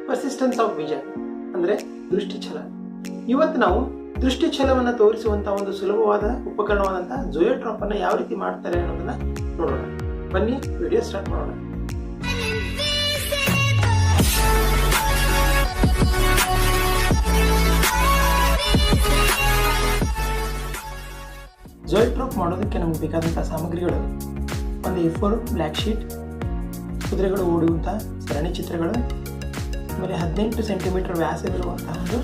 Persistence of vision ಅಂದರೆ ದೃಷ್ಟಿಛಲ. ಇವತ್ತು ನಾವು ದೃಷ್ಟಿಛಲವನ್ನು ತೋರಿಸುವಂಥ ಒಂದು ಸುಲಭವಾದ ಉಪಕರಣವಾದಂಥ zoetrope ಅನ್ನು ಯಾವ ರೀತಿ ಮಾಡ್ತಾರೆ ಅನ್ನೋದನ್ನ ನೋಡೋಣ. ಬನ್ನಿ ವಿಡಿಯೋ ಸ್ಟಾರ್ಟ್ ಮಾಡೋಣ. zoetrope ಮಾಡೋದಕ್ಕೆ ನಮಗೆ ಬೇಕಾದಂಥ ಸಾಮಗ್ರಿಗಳು: ಒಂದು A4 ಬ್ಲ್ಯಾಕ್ ಶೀಟ್, ಕುದುರೆಗಳು ಓಡುವಂಥ ಸರಣಿ ಚಿತ್ರಗಳು, ಆಮೇಲೆ 18 ಸೆಂಟಿಮೀಟರ್ ವ್ಯಾಸವಿರುವಂತಹ ಒಂದು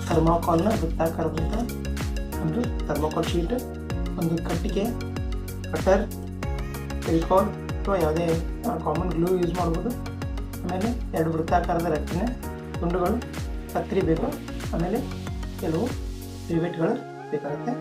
ಥರ್ಮಾಕೋಲ್ನ ವೃತ್ತಾಕಾರದಂಥ ಒಂದು ಥರ್ಮಾಕೋಲ್ ಶೀಟ್, ಒಂದು ಕಟ್ಟಿಗೆ, ಕಟರ್, ಫೆವಿಕಾಲ್ ಅಥವಾ ಯಾವುದೇ ಕಾಮನ್ ಗ್ಲೂ ಯೂಸ್ ಮಾಡ್ಬೋದು. ಆಮೇಲೆ 2 ವೃತ್ತಾಕಾರದ ರಟ್ಟಿನ ತುಂಡುಗಳು, ಕತ್ತರಿ ಬೇಕು, ಆಮೇಲೆ ಕೆಲವು ರಿವೆಟ್ಗಳು ಬೇಕಾಗುತ್ತೆ.